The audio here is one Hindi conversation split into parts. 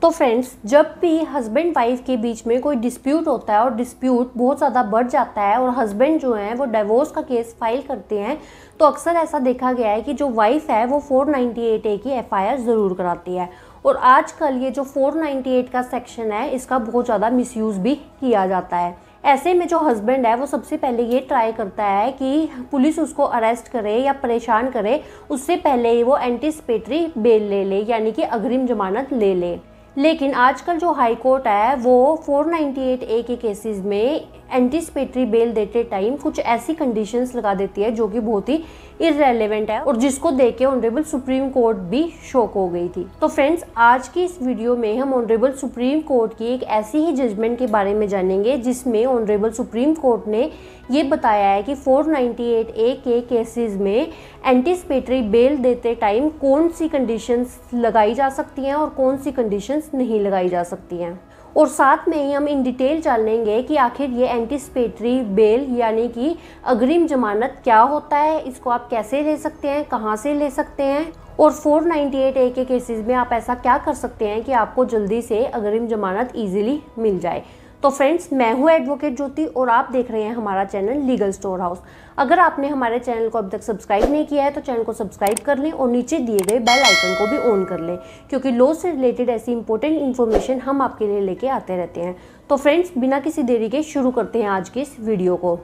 तो फ्रेंड्स, जब भी हस्बैंड वाइफ के बीच में कोई डिस्प्यूट होता है और डिस्प्यूट बहुत ज़्यादा बढ़ जाता है और हस्बैंड जो है वो डिवोर्स का केस फाइल करते हैं, तो अक्सर ऐसा देखा गया है कि जो वाइफ है वो 498A की FIR ज़रूर कराती है। और आजकल ये जो 498 का सेक्शन है, इसका बहुत ज़्यादा मिसयूज़ भी किया जाता है। ऐसे में जो हस्बैंड है वो सबसे पहले ये ट्राई करता है कि पुलिस उसको अरेस्ट करे या परेशान करे, उससे पहले वो एंटीसिपेटरी बेल ले ले, यानी कि अग्रिम जमानत ले ले। लेकिन आजकल जो हाई कोर्ट है वो 498A के केसेस में एंटीसिपेटरी बेल देते टाइम कुछ ऐसी कंडीशंस लगा देती है जो कि बहुत ही इररेलेवेंट है और जिसको देख के ऑनरेबल सुप्रीम कोर्ट भी शॉक हो गई थी। तो फ्रेंड्स, आज की इस वीडियो में हम ऑनरेबल सुप्रीम कोर्ट की एक ऐसी ही जजमेंट के बारे में जानेंगे जिसमें ऑनरेबल सुप्रीम कोर्ट ने ये बताया है कि 498A के केसेस में एंटीसिपेटरी बेल देते टाइम कौन सी कंडीशंस लगाई जा सकती हैं और कौन सी कंडीशंस नहीं लगाई जा सकती हैं। और साथ में ही हम इन डिटेल जानेंगे कि आखिर ये एंटीसिपेटरी बेल यानी कि अग्रिम जमानत क्या होता है, इसको आप कैसे ले सकते हैं, कहाँ से ले सकते हैं, और 498A के केसेस में आप ऐसा क्या कर सकते हैं कि आपको जल्दी से अग्रिम जमानत ईजिली मिल जाए। तो फ्रेंड्स, मैं हूँ एडवोकेट ज्योति और आप देख रहे हैं हमारा चैनल लीगल स्टोर हाउस। अगर आपने हमारे चैनल को अब तक सब्सक्राइब नहीं किया है तो चैनल को सब्सक्राइब कर लें और नीचे दिए गए बेल आइकन को भी ऑन कर लें, क्योंकि लॉ से रिलेटेड ऐसी इंपॉर्टेंट इन्फॉर्मेशन हम आपके लिए लेके आते रहते हैं। तो फ्रेंड्स, बिना किसी देरी के शुरू करते हैं आज की इस वीडियो को।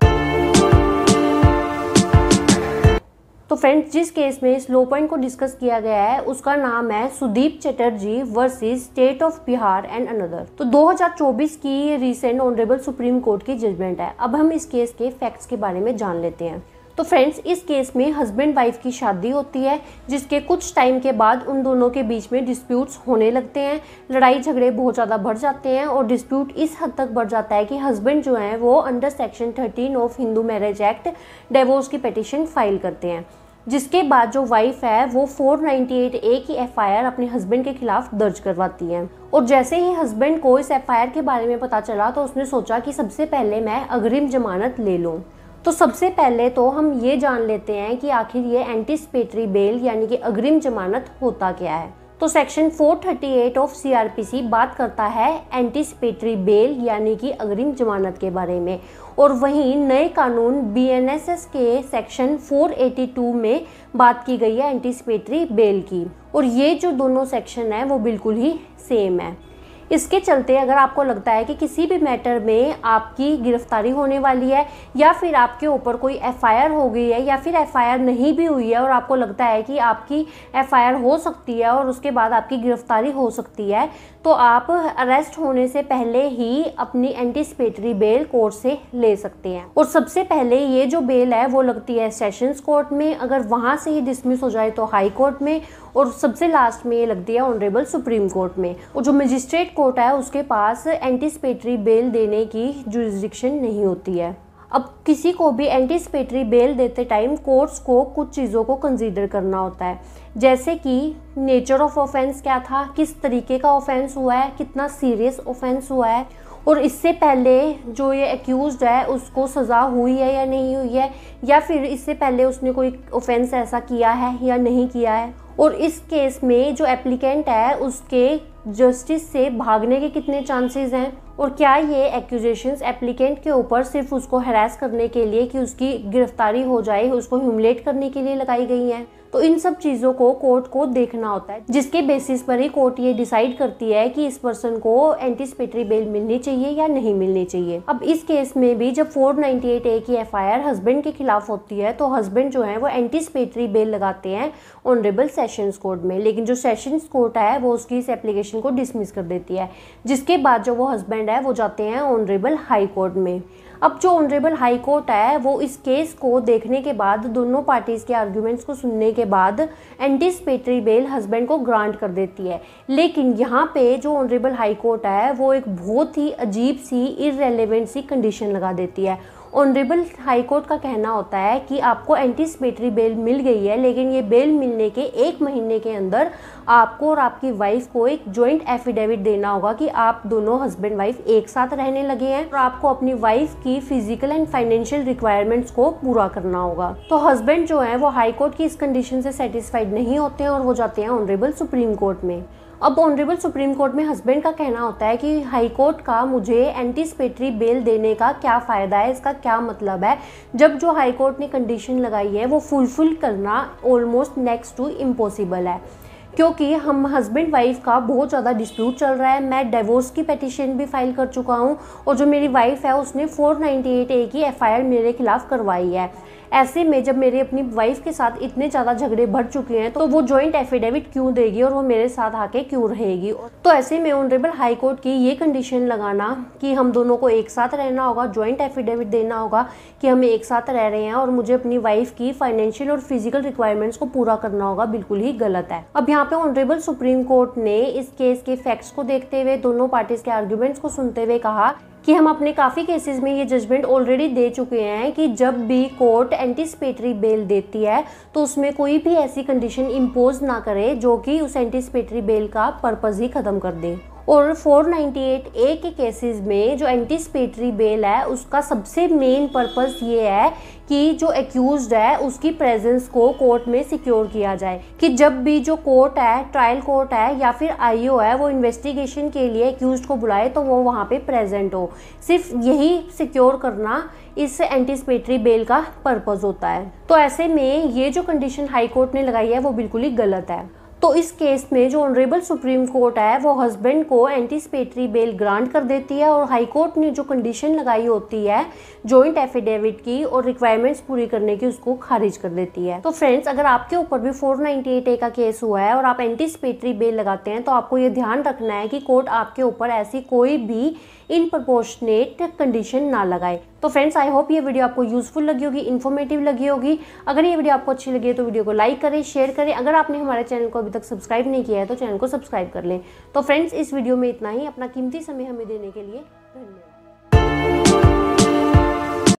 तो फ्रेंड्स, जिस केस में इस लॉ पॉइंट को डिस्कस किया गया है उसका नाम है Sudeep Chatterjee versus state of Bihar and another. तो 2024 की रिसेंट ऑनरेबल सुप्रीम कोर्ट की जजमेंट है। अब हम इस केस के फैक्ट्स के बारे में जान लेते हैं। तो फ्रेंड्स, इस केस में हस्बैंड वाइफ की शादी होती है जिसके कुछ टाइम के बाद उन दोनों के बीच में डिस्प्यूट्स होने लगते हैं, लड़ाई झगड़े बहुत ज़्यादा बढ़ जाते हैं और डिस्प्यूट इस हद तक बढ़ जाता है कि हस्बैंड जो है वो under section 13 of Hindu marriage act divorce की पिटीशन फाइल करते हैं, जिसके बाद जो वाइफ है वो 498A की FIR अपने हस्बैंड के खिलाफ दर्ज करवाती है। और जैसे ही हस्बैंड को इस FIR के बारे में पता चला तो उसने सोचा कि सबसे पहले मैं अग्रिम जमानत ले लूँ। तो सबसे पहले तो हम ये जान लेते हैं कि आखिर ये एंटीसिपेटरी बेल यानी कि अग्रिम जमानत होता क्या है। तो सेक्शन 438 ऑफ CRPC बात करता है एंटीसिपेटरी बेल यानी कि अग्रिम जमानत के बारे में, और वहीं नए कानून BNSS के सेक्शन 482 में बात की गई है एंटीसिपेटरी बेल की। और ये जो दोनों सेक्शन है वो बिल्कुल ही सेम है। इसके चलते अगर आपको लगता है कि किसी भी मैटर में आपकी गिरफ्तारी होने वाली है या फिर आपके ऊपर कोई FIR हो गई है या फिर FIR नहीं भी हुई है और आपको लगता है कि आपकी FIR हो सकती है और उसके बाद आपकी गिरफ्तारी हो सकती है, तो आप अरेस्ट होने से पहले ही अपनी एंटीसिपेटरी बेल कोर्ट से ले सकते हैं। और सबसे पहले ये जो बेल है वो लगती है सेशंस कोर्ट में, अगर वहाँ से ही डिसमिस हो जाए तो हाई कोर्ट में, और सबसे लास्ट में ये लगती है ऑनरेबल सुप्रीम कोर्ट में। और जो मजिस्ट्रेट कोर्ट है उसके पास एंटीसिपेटरी बेल देने की जुरिसडिक्शन नहीं होती है। अब किसी को भी एंटीसिपेटरी बेल देते टाइम कोर्ट्स को कुछ चीज़ों को कंसीडर करना होता है, जैसे कि नेचर ऑफ ऑफेंस क्या था, किस तरीके का ऑफेंस हुआ है, कितना सीरियस ऑफेंस हुआ है, और इससे पहले जो ये एक्यूज्ड है उसको सज़ा हुई है या नहीं हुई है, या फिर इससे पहले उसने कोई ऑफेंस ऐसा किया है या नहीं किया है, और इस केस में जो एप्लीकेंट है उसके जस्टिस से भागने के कितने चांसेस हैं, और क्या ये एक्यूजेशंस एप्लीकेंट के ऊपर सिर्फ उसको हैरेस करने के लिए कि उसकी गिरफ्तारी हो जाए, उसको ह्यूमिलेट करने के लिए लगाई गई हैं। तो इन सब चीज़ों को कोर्ट को देखना होता है, जिसके बेसिस पर ही कोर्ट ये डिसाइड करती है कि इस पर्सन को एंटीसिपेटरी बेल मिलनी चाहिए या नहीं मिलनी चाहिए। अब इस केस में भी जब 498A की FIR हस्बैंड के खिलाफ होती है तो हस्बैंड जो है वो एंटीसिपेटरी बेल लगाते हैं ऑनरेबल सेशंस कोर्ट में, लेकिन जो सेशंस कोर्ट है वो उसकी इस एप्लीकेशन को डिसमिस कर देती है, जिसके बाद जो वो हस्बैंड है वो जाते हैं ऑनरेबल हाई कोर्ट में। अब जो ऑनरेबल हाई कोर्ट है वो इस केस को देखने के बाद, दोनों पार्टीज़ के आर्ग्यूमेंट्स को सुनने के बाद एंटीसिपेटरी बेल हस्बैंड को ग्रांट कर देती है। लेकिन यहाँ पे जो ऑनरेबल हाई कोर्ट है वो एक बहुत ही अजीब सी इररेलेवेंट सी कंडीशन लगा देती है। ऑनरेबल हाई कोर्ट का कहना होता है कि आपको एंटीसिपेटरी बेल मिल गई है, लेकिन ये बेल मिलने के 1 महीने के अंदर आपको और आपकी वाइफ को एक जॉइंट एफिडेविट देना होगा कि आप दोनों हस्बैंड वाइफ एक साथ रहने लगे हैं और आपको अपनी वाइफ की फिजिकल एंड फाइनेंशियल रिक्वायरमेंट्स को पूरा करना होगा। तो हस्बैंड जो है वो हाई कोर्ट की इस कंडीशन से सेटिस्फाइड नहीं होते हैं और वो जाते हैं ऑनरेबल सुप्रीम कोर्ट में। अब ऑनरेबल सुप्रीम कोर्ट में हस्बैंड का कहना होता है कि हाई कोर्ट का मुझे एंटीसिपेटरी बेल देने का क्या फ़ायदा है, इसका क्या मतलब है, जब जो हाई कोर्ट ने कंडीशन लगाई है वो फुलफिल करना ऑलमोस्ट नेक्स्ट टू इम्पॉसिबल है, क्योंकि हम हस्बैंड वाइफ का बहुत ज़्यादा डिस्प्यूट चल रहा है। मैं डिवोर्स की पिटीशन भी फाइल कर चुका हूँ और जो मेरी वाइफ है उसने 498A की FIR मेरे खिलाफ करवाई है। ऐसे में जब मेरे अपनी वाइफ के साथ इतने ज़्यादा झगड़े बढ़ चुके हैं तो वो जॉइंट एफिडेविट क्यों देगी और वो मेरे साथ आके क्यों रहेगी। तो ऐसे में ऑनरेबल हाई कोर्ट की ये कंडीशन लगाना कि हम दोनों को एक साथ रहना होगा, जॉइंट एफिडेविट देना होगा कि हम एक साथ रह रहे हैं और मुझे अपनी वाइफ की फाइनेंशियल और फिजिकल रिक्वायरमेंट्स को पूरा करना होगा, बिल्कुल ही गलत है। अब यहाँ पे ऑनरेबल सुप्रीम कोर्ट ने इस केस के फैक्ट्स को देखते हुए, दोनों पार्टीज के आर्ग्यूमेंट्स को सुनते हुए कहा कि हम अपने काफ़ी केसेस में ये जजमेंट ऑलरेडी दे चुके हैं कि जब भी कोर्ट एंटीसिपेटरी बेल देती है तो उसमें कोई भी ऐसी कंडीशन इम्पोज ना करे जो कि उस एंटीसिपेटरी बेल का पर्पज़ ही ख़त्म कर दे। और 498A के केसेस में जो एंटीसिपेटरी बेल है उसका सबसे मेन पर्पस ये है कि जो एक्यूज्ड है उसकी प्रेजेंस को कोर्ट में सिक्योर किया जाए, कि जब भी जो कोर्ट है, ट्रायल कोर्ट है या फिर IO है, वो इन्वेस्टिगेशन के लिए एक्यूज्ड को बुलाए तो वो वहाँ पे प्रेजेंट हो। सिर्फ यही सिक्योर करना इस एंटीसिपेटरी बेल का पर्पस होता है। तो ऐसे में ये जो कंडीशन हाई कोर्ट ने लगाई है वो बिल्कुल ही गलत है। तो इस केस में जो ऑनरेबल सुप्रीम कोर्ट है वो हस्बैंड को एंटीसिपेटरी बेल ग्रांट कर देती है और हाई कोर्ट ने जो कंडीशन लगाई होती है जॉइंट एफिडेविट की और रिक्वायरमेंट्स पूरी करने की, उसको खारिज कर देती है। तो फ्रेंड्स, अगर आपके ऊपर भी 498A का केस हुआ है और आप एंटीसिपेटरी बेल लगाते हैं तो आपको ये ध्यान रखना है कि कोर्ट आपके ऊपर ऐसी कोई भी इनप्रपोर्शनेट कंडीशन ना लगाए। तो फ्रेंड्स, आई होप ये वीडियो आपको यूजफुल लगी होगी, इन्फॉर्मेटिव लगी होगी। अगर ये वीडियो आपको अच्छी लगी है तो वीडियो को लाइक करें, शेयर करें। अगर आपने हमारे चैनल को अभी तक सब्सक्राइब नहीं किया है तो चैनल को सब्सक्राइब कर लें। तो फ्रेंड्स, इस वीडियो में इतना ही। अपना कीमती समय हमें देने के लिए धन्यवाद।